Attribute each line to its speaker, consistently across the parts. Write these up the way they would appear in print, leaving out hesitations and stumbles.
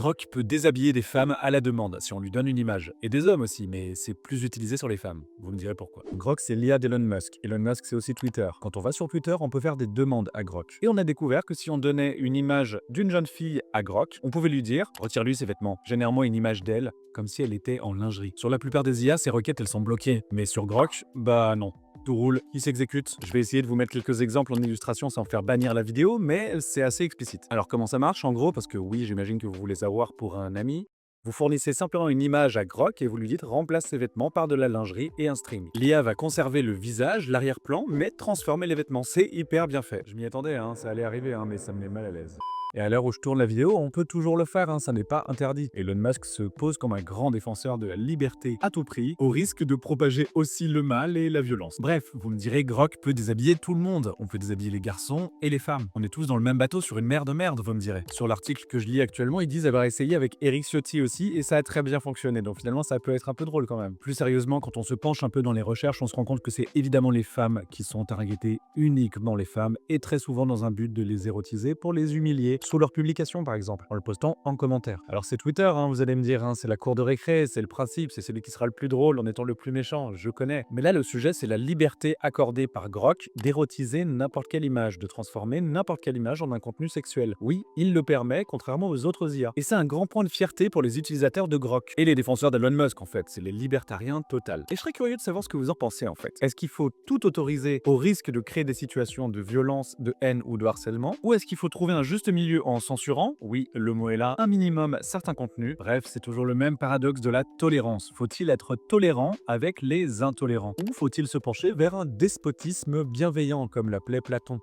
Speaker 1: Grok peut déshabiller des femmes à la demande si on lui donne une image. Et des hommes aussi, mais c'est plus utilisé sur les femmes. Vous me direz pourquoi. Grok, c'est l'IA d'Elon Musk. Elon Musk, c'est aussi Twitter. Quand on va sur Twitter, on peut faire des demandes à Grok. Et on a découvert que si on donnait une image d'une jeune fille à Grok, on pouvait lui dire retire-lui ses vêtements, génère-moi une image d'elle, comme si elle était en lingerie. Sur la plupart des IA, ces requêtes, elles sont bloquées. Mais sur Grok, bah non. Tout roule, il s'exécute. Je vais essayer de vous mettre quelques exemples en illustration sans faire bannir la vidéo, mais c'est assez explicite. Alors comment ça marche en gros? Parce que oui, j'imagine que vous voulez savoir pour un ami. Vous fournissez simplement une image à Grok et vous lui dites remplace ses vêtements par de la lingerie et un string. L'IA va conserver le visage, l'arrière-plan, mais transformer les vêtements. C'est hyper bien fait. Je m'y attendais, ça allait arriver, mais ça me met mal à l'aise. Et à l'heure où je tourne la vidéo, on peut toujours le faire, ça n'est pas interdit. Elon Musk se pose comme un grand défenseur de la liberté à tout prix, au risque de propager aussi le mal et la violence. Bref, vous me direz, Grok peut déshabiller tout le monde. On peut déshabiller les garçons et les femmes. On est tous dans le même bateau sur une mer de merde, vous me direz. Sur l'article que je lis actuellement, ils disent avoir essayé avec Eric Ciotti aussi, et ça a très bien fonctionné. Donc finalement, ça peut être un peu drôle quand même. Plus sérieusement, quand on se penche un peu dans les recherches, on se rend compte que c'est évidemment les femmes qui sont targetées, uniquement les femmes, et très souvent dans un but de les érotiser pour les humilier, sous leur publication par exemple, en le postant en commentaire. Alors c'est Twitter, vous allez me dire, c'est la cour de récré, c'est le principe, c'est celui qui sera le plus drôle en étant le plus méchant, je connais. Mais là le sujet c'est la liberté accordée par Grok d'érotiser n'importe quelle image, de transformer n'importe quelle image en un contenu sexuel. Oui, il le permet, contrairement aux autres IA. Et c'est un grand point de fierté pour les utilisateurs de Grok. Et les défenseurs d'Elon Musk en fait, c'est les libertariens total. Et je serais curieux de savoir ce que vous en pensez en fait. Est-ce qu'il faut tout autoriser au risque de créer des situations de violence, de haine ou de harcèlement? Ou est-ce qu'il faut trouver un juste milieu en censurant, oui, le mot est là, un minimum certains contenus? Bref, c'est toujours le même paradoxe de la tolérance. Faut-il être tolérant avec les intolérants? Ou faut-il se pencher vers un despotisme bienveillant, comme l'appelait Platon?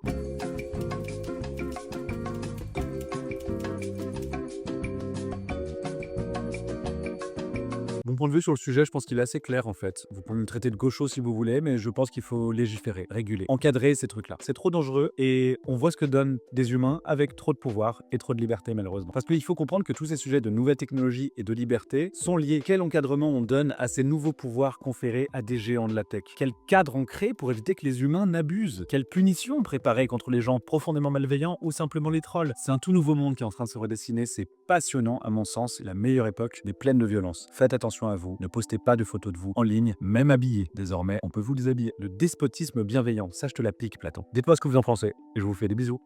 Speaker 1: Mon point de vue sur le sujet, je pense qu'il est assez clair en fait. Vous pouvez me traiter de gaucho si vous voulez, mais je pense qu'il faut légiférer, réguler, encadrer ces trucs-là. C'est trop dangereux et on voit ce que donnent des humains avec trop de pouvoir et trop de liberté malheureusement. Parce qu'il faut comprendre que tous ces sujets de nouvelles technologies et de liberté sont liés. Quel encadrement on donne à ces nouveaux pouvoirs conférés à des géants de la tech? Quel cadre on crée pour éviter que les humains n'abusent? Quelle punition préparer contre les gens profondément malveillants ou simplement les trolls? C'est un tout nouveau monde qui est en train de se redessiner, c'est passionnant à mon sens, c'est la meilleure époque, mais pleine de violence. Faites attention à vous, ne postez pas de photos de vous en ligne, même habillés. Désormais, on peut vous déshabiller. Le despotisme bienveillant, ça je te la pique Platon. Dites-moi ce que vous en pensez, et je vous fais des bisous.